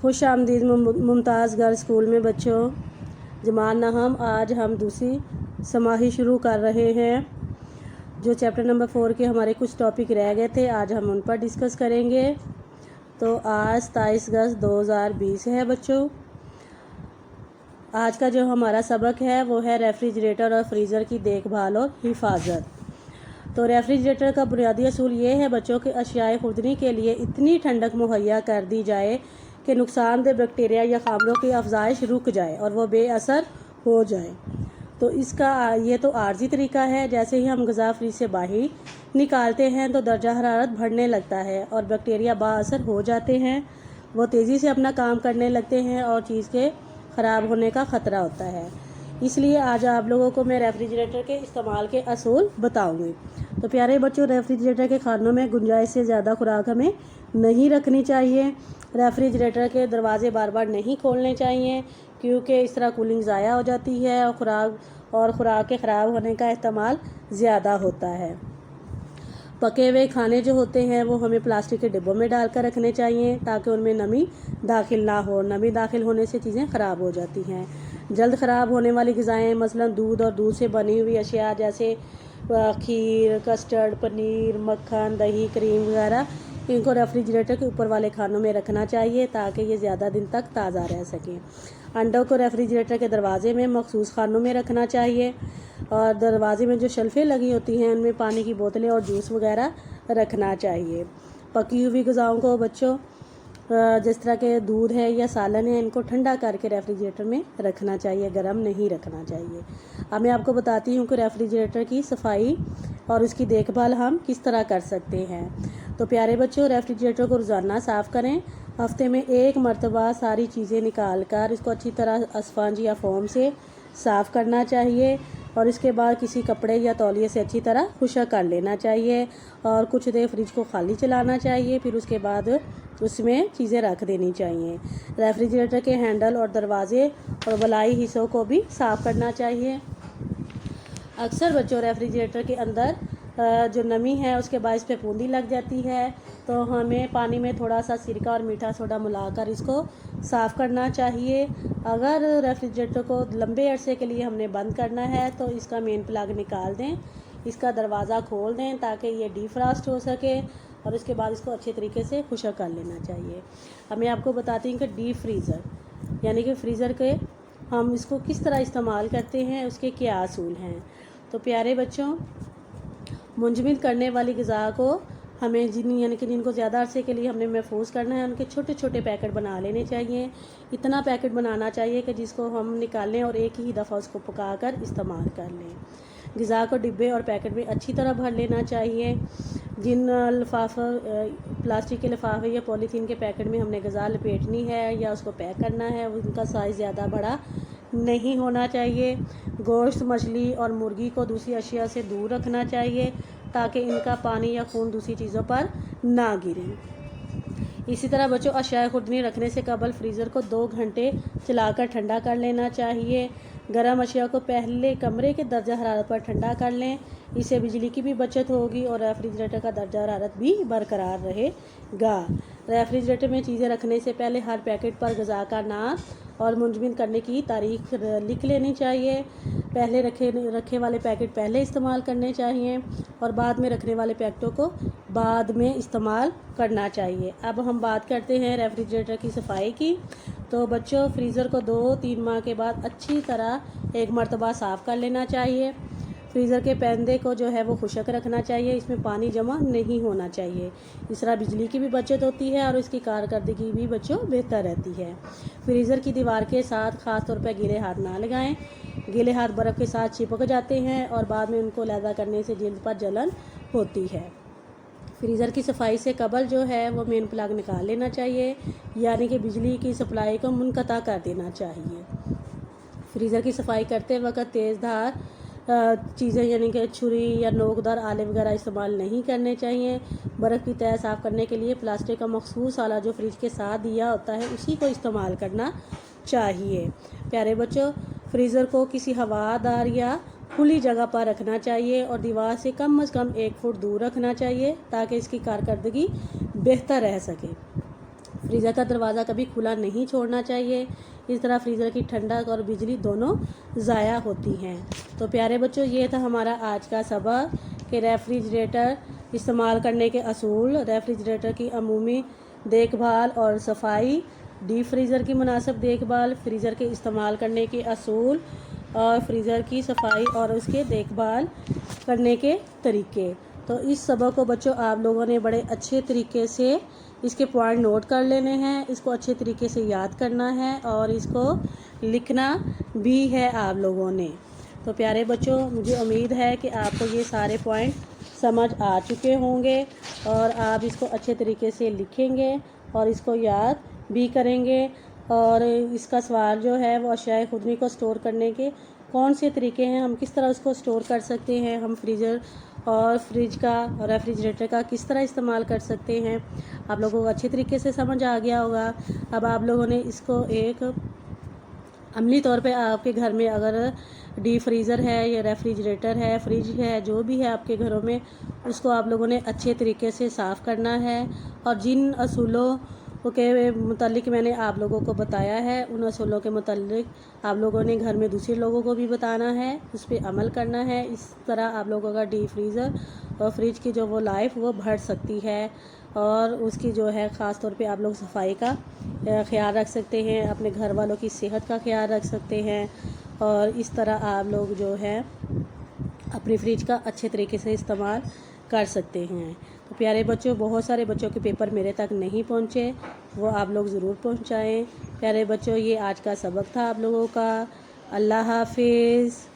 खुश आमदीद Mumtaz girls school में बच्चों। जमान नहम आज हम दूसरी समाही शुरू कर रहे हैं। जो चैप्टर नंबर 4 के हमारे कुछ टॉपिक रह गए थे, आज हम उन पर डिस्कस करेंगे। तो आज 27 अगस्त 2020 है बच्चों। आज का जो हमारा सबक है वो है रेफ्रिजरेटर और फ्रीज़र की देखभाल और हिफाजत। तो रेफ्रिजरेटर का बुनियादी असूल ये है बच्चों कि अशियाए खुर्दनी के लिए इतनी ठंडक मुहैया कर दी जाए कि नुकसानदेह बैक्टीरिया या खामलों की अफजाइश रुक जाए और वो बेअसर हो जाए। तो इसका ये तो आर्जी तरीका है। जैसे ही हम ग़िज़ा फ्रिज से बाहर निकालते हैं तो दर्जा हरारत बढ़ने लगता है और बैक्टीरिया बाअसर हो जाते हैं। वो तेज़ी से अपना काम करने लगते हैं और चीज़ के ख़राब होने का ख़तरा होता है। इसलिए आज आप लोगों को मैं रेफ्रिजरेटर के इस्तेमाल के असूल बताऊंगी। तो प्यारे बच्चों, रेफ्रिजरेटर के खानों में गुंजाइश से ज़्यादा खुराक हमें नहीं रखनी चाहिए। रेफ्रिजरेटर के दरवाज़े बार बार नहीं खोलने चाहिए क्योंकि इस तरह कूलिंग ज़ाया हो जाती है और खुराक के ख़राब होने का एहतमाल ज़्यादा होता है। पके हुए खाने जो होते हैं वो हमें प्लास्टिक के डिब्बों में डालकर रखने चाहिए ताकि उनमें नमी दाखिल ना हो। नमी दाखिल होने से चीज़ें ख़राब हो जाती हैं। जल्द ख़राब होने वाली ग़िज़ाएँ मसलन दूध और दूध से बनी हुई अशिया जैसे खीर, कस्टर्ड, पनीर, मक्खन, दही, क्रीम वगैरह, इनको रेफ्रिजरेटर के ऊपर वाले खानों में रखना चाहिए ताकि ये ज़्यादा दिन तक ताज़ा रह सकें। अंडों को रेफ्रिजरेटर के दरवाज़े में मखसूस खानों में रखना चाहिए और दरवाज़े में जो शेल्फ़ें लगी होती हैं उनमें पानी की बोतलें और जूस वगैरह रखना चाहिए। पकी हुई ग़िज़ाओं को बच्चों जिस तरह के दूध है या सालन है, इनको ठंडा करके रेफ्रिजरेटर में रखना चाहिए, गर्म नहीं रखना चाहिए। अब मैं आपको बताती हूँ कि रेफ्रिजरेटर की सफाई और उसकी देखभाल हम किस तरह कर सकते हैं। तो प्यारे बच्चों, रेफ्रिजरेटर को रोज़ाना साफ़ करें। हफ्ते में एक मरतबा सारी चीज़ें निकाल कर इसको अच्छी तरह स्पंज या फोम से साफ़ करना चाहिए और इसके बाद किसी कपड़े या तौलिए से अच्छी तरह खुशक कर लेना चाहिए और कुछ देर फ्रिज को खाली चलाना चाहिए। फिर उसके बाद उसमें चीज़ें रख देनी चाहिए। रेफ्रिजरेटर के हैंडल और दरवाज़े और बलाई हिस्सों को भी साफ़ करना चाहिए। अक्सर बच्चों रेफ्रिजरेटर के अंदर जो नमी है उसके बायस फफूंदी लग जाती है, तो हमें पानी में थोड़ा सा सिरका और मीठा सोडा मिलाकर इसको साफ़ करना चाहिए। अगर रेफ्रिजरेटर को लंबे अरसे के लिए हमने बंद करना है तो इसका मेन प्लग निकाल दें, इसका दरवाज़ा खोल दें ताकि ये डीफ्रास्ट हो सके और इसके बाद इसको अच्छे तरीके से खुशक कर लेना चाहिए। अब मैं आपको बताती हूँ कि डीप फ्रीज़र यानी कि फ्रीज़र के हम इसको किस तरह इस्तेमाल करते हैं, उसके क्या असूल हैं। तो प्यारे बच्चों, मुंजमद करने वाली ग़िज़ा को हमें जिनको ज़्यादा अरसे के लिए हमने महफूज करना है उनके छोटे छोटे पैकेट बना लेने चाहिए। इतना पैकेट बनाना चाहिए कि जिसको हम निकालें और एक ही दफ़ा उसको पकाकर इस्तेमाल कर लें। ग़िज़ा को डिब्बे और पैकेट में अच्छी तरह भर लेना चाहिए। जिन प्लास्टिक के लिफाफे या पॉलीथीन के पैकेट में हमने ग़िज़ा लपेटनी है या उसको पैक करना है उनका साइज़ ज़्यादा बड़ा नहीं होना चाहिए। गोश्त, मछली और मुर्गी को दूसरी अशिया से दूर रखना चाहिए ताकि इनका पानी या खून दूसरी चीज़ों पर ना गिरे। इसी तरह बच्चों, अशिया खुर्दनी रखने से कबल फ्रीज़र को 2 घंटे चलाकर ठंडा कर लेना चाहिए। गर्म अशिया को पहले कमरे के दर्जा हरारत पर ठंडा कर लें, इससे बिजली की भी बचत होगी और रेफ्रिजरेटर का दर्जा हरारत भी बरकरार रहेगा। रेफ्रिजरेटर में चीज़ें रखने से पहले हर पैकेट पर ग़िज़ा का नाम और मुंजमद करने की तारीख लिख लेनी चाहिए। पहले रखे वाले पैकेट पहले इस्तेमाल करने चाहिए और बाद में रखने वाले पैकेटों को बाद में इस्तेमाल करना चाहिए। अब हम बात करते हैं रेफ्रिजरेटर की सफाई की। तो बच्चों, फ्रीज़र को 2-3 माह के बाद अच्छी तरह एक मरतबा साफ़ कर लेना चाहिए। फ्रीज़र के पैंदे को जो है वो खुशक रखना चाहिए, इसमें पानी जमा नहीं होना चाहिए। इस तरह बिजली की भी बचत होती है और इसकी कारकर्दगी भी बच्चों बेहतर रहती है। फ्रीज़र की दीवार के साथ ख़ास तौर पर गीले हाथ ना लगाएं। गीले हाथ बर्फ़ के साथ चिपक जाते हैं और बाद में उनको लहदा करने से जिल्द पर जलन होती है। फ्रीज़र की सफाई से कबल जो है वो मेन प्लग निकाल लेना चाहिए, यानी कि बिजली की सप्लाई को मुनक़ता कर देना चाहिए। फ्रीज़र की सफाई करते वक्त तेज़ धार चीज़ें यानी कि छुरी या नोकदार आले वगैरह इस्तेमाल नहीं करने चाहिए। बर्फ़ की तह साफ़ करने के लिए प्लास्टिक का मखसूस आला जो फ्रिज के साथ दिया होता है उसी को इस्तेमाल करना चाहिए। प्यारे बच्चों, फ्रीज़र को किसी हवादार या खुली जगह पर रखना चाहिए और दीवार से कम अज़ कम 1 फुट दूर रखना चाहिए ताकि इसकी कारकर्दगी बेहतर रह सके। فریزر کا دروازہ کبھی کھلا نہیں چھوڑنا چاہیے، اس طرح فریزر کی ٹھنڈک اور بجلی دونوں ضائع ہوتی ہیں۔ تو پیارے بچوں، یہ تھا ہمارا آج کا سبق کہ ریفریجریٹر استعمال کرنے کے اصول، ریفریجریٹر کی عمومی دیکھ بھال اور صفائی، ڈیپ فریزر کی مناسب دیکھ بھال، فریزر کے استعمال کرنے کے اصول اور فریزر کی صفائی اور اس کے دیکھ بھال کرنے کے طریقے۔ تو اس سبق کو بچوں آپ لوگوں نے بڑے اچھے طریقے سے اس کے پوائنٹ نوٹ کر لینے ہیں، اس کو اچھے طریقے سے یاد کرنا ہے اور اس کو لکھنا بھی ہے آپ لوگوں نے۔ تو پیارے بچوں، مجھے امید ہے کہ آپ کو یہ سارے پوائنٹ سمجھ آ چکے ہوں گے اور آپ اس کو اچھے طریقے سے لکھیں گے اور اس کو یاد بھی کریں گے۔ اور اس کا سوال جو ہے وہ اشیاء خوردنی کو سٹور کرنے کے کون سے طریقے ہیں، ہم کس طرح اس کو سٹور کر سکتے ہیں، ہم فریزر اور فریج کا اور ریفریجریٹر کا کس طرح استعمال کر سکتے ہیں، آپ لوگوں کو اچھے طریقے سے سمجھ آ گیا ہوگا۔ اب آپ لوگوں نے اس کو ایک عملی طور پہ آپ کے گھر میں اگر ڈی فریزر ہے یا ریفریجریٹر ہے، فریج ہے، جو بھی ہے آپ کے گھروں میں، اس کو آپ لوگوں نے اچھے طریقے سے صاف کرنا ہے اور جن اصولوں کے متعلق میں نے آپ لوگوں کو بتایا ہے، ان اصولوں کے متعلق آپ لوگوں نے گھر میں دوسرے لوگوں کو بھی بتانا ہے، اس پہ عمل کرنا ہے۔ اس طرح آپ لوگوں کا ڈی فریزر اور فریج کی جو وہ لائف وہ بڑھ سکتی ہے اور اس کی جو ہے خاص طور پہ آپ لوگ صفائی کا خیال رکھ سکتے ہیں، اپنے گھر والوں کی صحت کا خیال رکھ سکتے ہیں اور اس طرح آپ لوگ جو ہے اپنی فریج کا اچھے طریقے سے استعمال کر سکتے ہیں۔ تو پیارے بچوں، بہت سارے بچوں کے پیپر میرے تک نہیں پہنچے، وہ آپ لوگ ضرور پہنچائیں۔ پیارے بچوں، یہ آج کا سبق تھا آپ لوگوں کا۔ اللہ حافظ۔